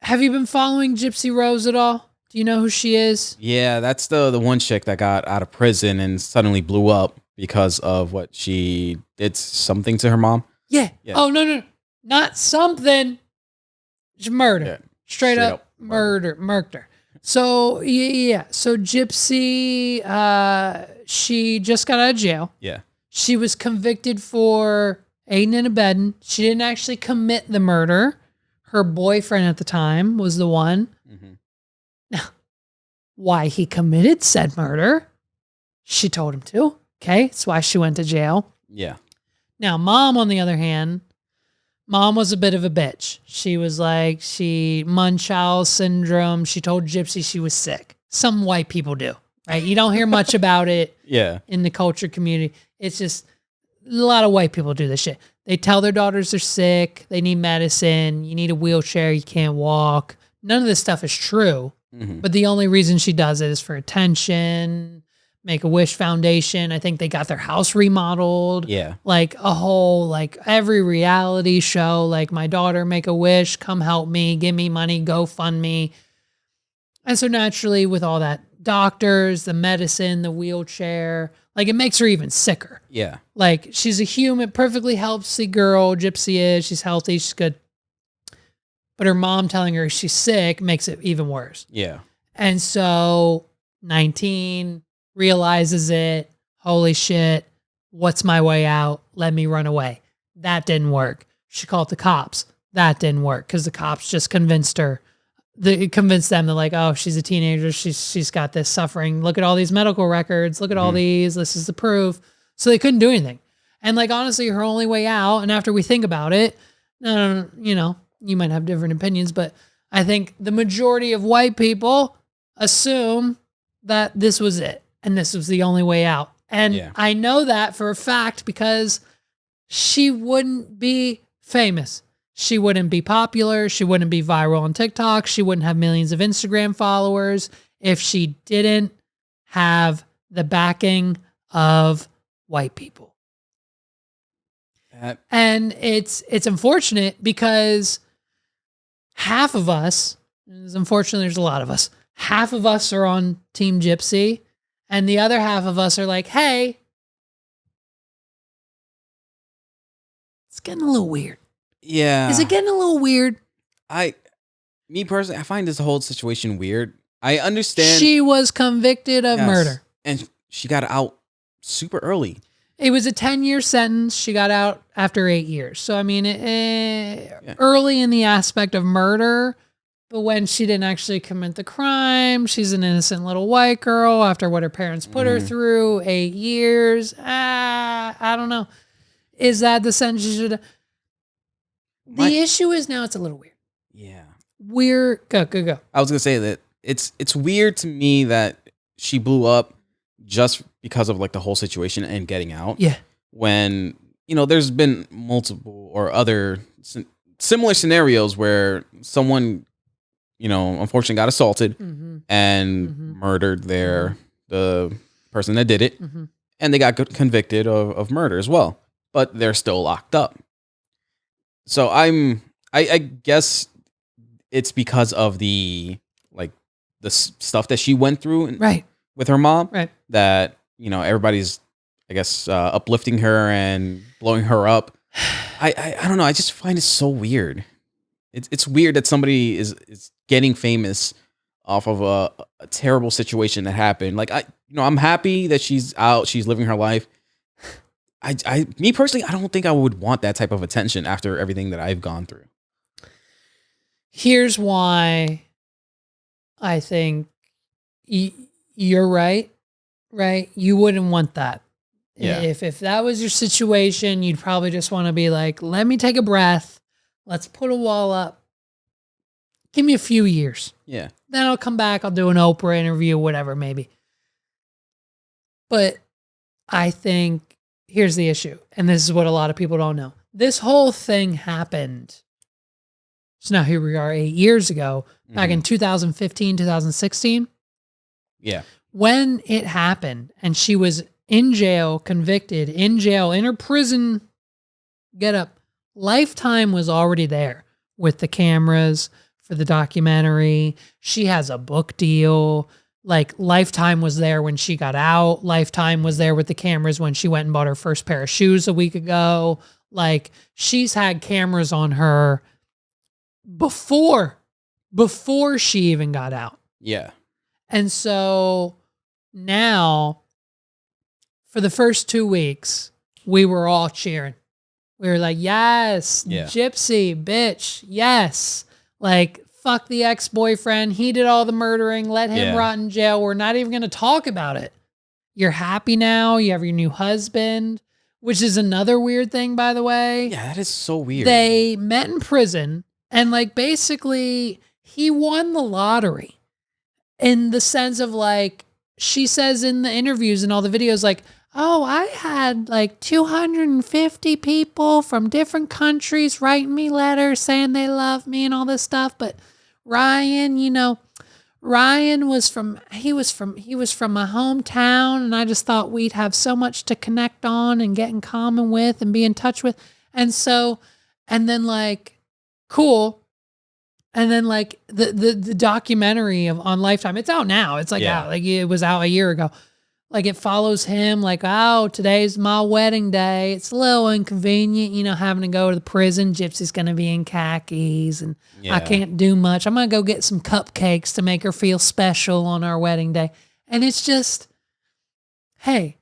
Have you been following Gypsy Rose at all? Do you know who she is? Yeah, that's the one chick that got out of prison and suddenly blew up because of what she did something to her mom. Yeah. Oh, no. Not something. Just murder. Yeah. Straight up murder. So, yeah. So Gypsy, she just got out of jail. Yeah. She was convicted for aiding and abetting. She didn't actually commit the murder. Her boyfriend at the time was the one. Mm-hmm. Now, why he committed said murder, she told him to. Okay, that's why she went to jail. Yeah. Now, mom, on the other hand, mom was a bit of a bitch. She was like, Munchausen syndrome. She told Gypsy she was sick. Some white people do, right? You don't hear much about it in the culture community. It's just a lot of white people do this shit. They tell their daughters they're sick. They need medicine. You need a wheelchair. You can't walk. None of this stuff is true. Mm-hmm. But the only reason she does it is for attention. Make-A-Wish Foundation. I think they got their house remodeled. Yeah. Like a whole, like every reality show, like my daughter, Make-A-Wish, come help me, give me money, GoFundMe. And so naturally with all that doctors, the medicine, the wheelchair, like it makes her even sicker. Yeah. Like she's a human, perfectly healthy girl. Gypsy is, she's healthy, she's good. But her mom telling her she's sick makes it even worse. Yeah. And so 19, realizes it. Holy shit. What's my way out? Let me run away. That didn't work. She called the cops. That didn't work because the cops just convinced her. It convinced them that like, oh, she's a teenager. She's got this suffering. Look at all these medical records. Look at all these. This is the proof. So they couldn't do anything. And like, honestly, her only way out, and after we think about it, you know, you might have different opinions, but I think the majority of white people assume that this was it. And this was the only way out. And I know that for a fact because she wouldn't be famous. She wouldn't be popular. She wouldn't be viral on TikTok. She wouldn't have millions of Instagram followers if she didn't have the backing of white people. And it's unfortunate because half of us, unfortunately there's a lot of us, half of us are on Team Gypsy. And the other half of us are like, hey, it's getting a little weird. Yeah. Is it getting a little weird? Me personally, I find this whole situation weird. I understand. She was convicted of murder. And she got out super early. It was a 10-year sentence. She got out after 8 years. So, I mean, early in the aspect of murder. But when she didn't actually commit the crime, she's an innocent little white girl after what her parents put her through, 8 years. I don't know. Is that the sentence she should have? The issue is now it's a little weird. Yeah. Weird. Go. I was going to say that it's weird to me that she blew up just because of like the whole situation and getting out. Yeah. When, you know, there's been multiple or other similar scenarios where someone, you know, unfortunately got assaulted and murdered the person that did it. And they got convicted of murder as well, but they're still locked up. So I guess it's because of the stuff that she went through with her mom that, you know, everybody's, I guess, uplifting her and blowing her up. I don't know. I just find it so weird. It's weird that somebody is getting famous off of a terrible situation that happened. Like I'm happy that she's out, she's living her life. Me personally, I don't think I would want that type of attention after everything that I've gone through. Here's why I think you're right? You wouldn't want that. Yeah. If that was your situation, you'd probably just want to be like, let me take a breath. Let's put a wall up. Give me a few years. Yeah. Then I'll come back. I'll do an Oprah interview, whatever, maybe. But I think here's the issue. And this is what a lot of people don't know. This whole thing happened. So now here we are 8 years ago, back in 2015, 2016. Yeah. When it happened and she was in jail, convicted, in jail, in her prison get up, Lifetime was already there with the cameras, for the documentary. She has a book deal. Like Lifetime was there when she got out. Lifetime was there with the cameras when she went and bought her first pair of shoes a week ago. Like she's had cameras on her before she even got out. Yeah. And so now for the first 2 weeks, we were all cheering. We were like, yes, Gypsy, bitch, yes. Like, fuck the ex-boyfriend. He did all the murdering. Let him rot in jail. We're not even going to talk about it. You're happy now. You have your new husband, which is another weird thing, by the way. Yeah, that is so weird. They met in prison, and like basically he won the lottery in the sense of like, she says in the interviews and all the videos, like, oh, I had like 250 people from different countries writing me letters saying they love me and all this stuff. But Ryan, you know, Ryan was from my hometown, and I just thought we'd have so much to connect on and get in common with and be in touch with. And so, and then like, cool. And then like the documentary on Lifetime, it's out now. It's like out, like it was out a year ago. Like it follows him like, oh, today's my wedding day. It's a little inconvenient, you know, having to go to the prison. Gypsy's going to be in khakis and I can't do much. I'm going to go get some cupcakes to make her feel special on our wedding day. And it's just, hey,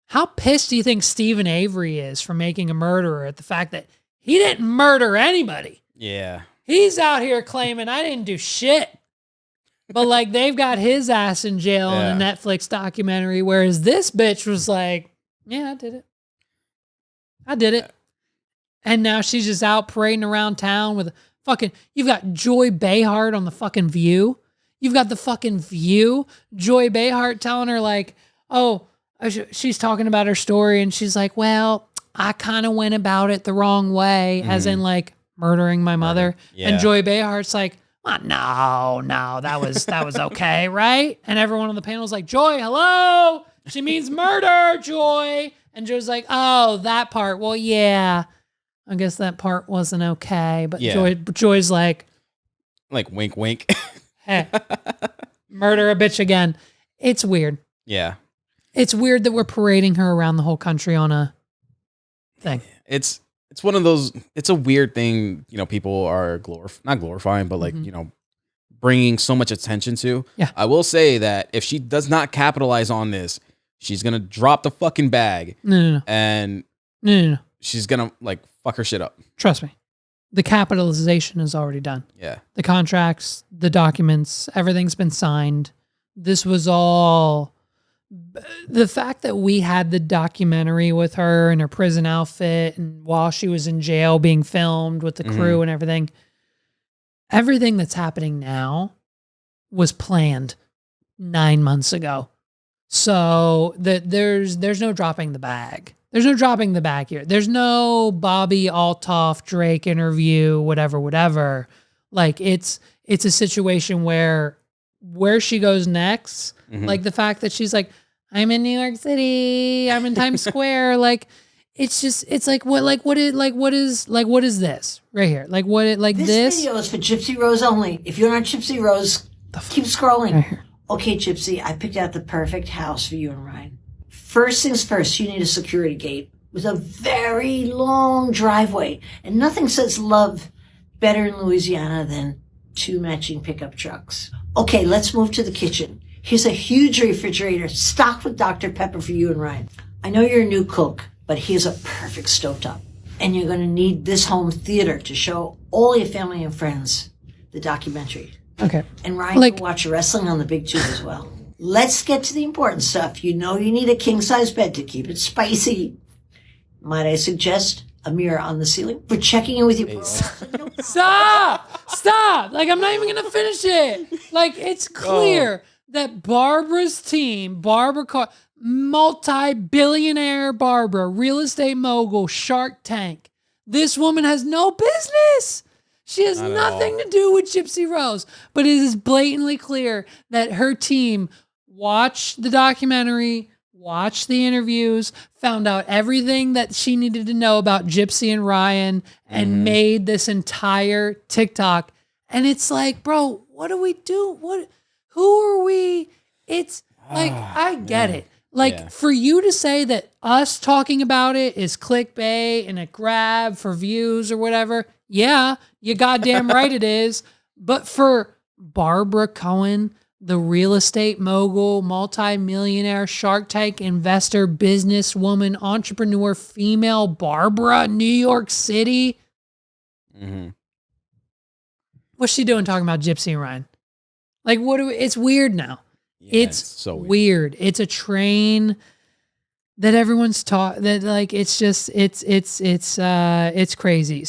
how pissed do you think Stephen Avery is for making a murderer at the fact that he didn't murder anybody? Yeah. He's out here claiming I didn't do shit. But like they've got his ass in jail in a Netflix documentary, whereas this bitch was like, yeah, I did it. I did it. And now she's just out parading around town with you've got Joy Behar on the fucking View. You've got the fucking View. Joy Behar telling her like, oh, she's talking about her story and she's like, well, I kind of went about it the wrong way, as in like murdering my mother. Yeah. And Joy Behar's like, no, that was okay, right? And everyone on the panel was like, Joy, hello? She means murder, Joy. And Joy's like, oh, that part. Well, yeah, I guess that part wasn't okay. But Joy's like wink, wink. Hey, murder a bitch again. It's weird. Yeah. It's weird that we're parading her around the whole country on a thing. It's one of those, it's a weird thing, you know, people are not glorifying, but like, you know, bringing so much attention to. Yeah. I will say that if she does not capitalize on this, she's going to drop the fucking bag. No. And she's going to like fuck her shit up. Trust me. The capitalization is already done. Yeah. The contracts, the documents, everything's been signed. This was all... The fact that we had the documentary with her in her prison outfit and while she was in jail being filmed with the crew and everything that's happening now was planned 9 months ago. So there's no dropping the bag. There's no dropping the bag here. There's no Bobby Altoff Drake interview, whatever. Like it's a situation where she goes next, like the fact that she's like, I'm in New York City, I'm in Times Square, like it's like what is this right here? Like this video is for Gypsy Rose only. If you're not Gypsy Rose, keep scrolling. Right, okay, Gypsy, I picked out the perfect house for you and Ryan. First things first, you need a security gate with a very long driveway, and nothing says love better in Louisiana than 2 matching pickup trucks. Okay, let's move to the kitchen. Here's a huge refrigerator stocked with Dr. Pepper for you and Ryan. I know you're a new cook, but here's a perfect stovetop. And you're going to need this home theater to show all your family and friends the documentary. Okay. And Ryan can watch wrestling on the big tube as well. Let's get to the important stuff. You know you need a king-size bed to keep it spicy. Might I suggest a mirror on the ceiling for checking in with your Stop! Like, I'm not even going to finish it. Like, it's clear that Barbara's team, Barbara Carr, multi-billionaire Barbara, real estate mogul, Shark Tank. This woman has no business. She has nothing to do with Gypsy Rose. But it is blatantly clear that her team watched the documentary, watched the interviews, found out everything that she needed to know about Gypsy and Ryan, and made this entire TikTok. And it's like, bro, what do we do? Who are we? It's like, I get it. Like, for you to say that us talking about it is clickbait and a grab for views or whatever, yeah, you goddamn right it is. But for Barbara Cohen, the real estate mogul, multi-millionaire, Shark Tank investor, businesswoman, entrepreneur, female Barbara, New York City. What's she doing talking about Gypsy and Ryan? Like, it's weird now. Yeah, it's so weird. It's a train that everyone's taught that, like, it's just, it's crazy.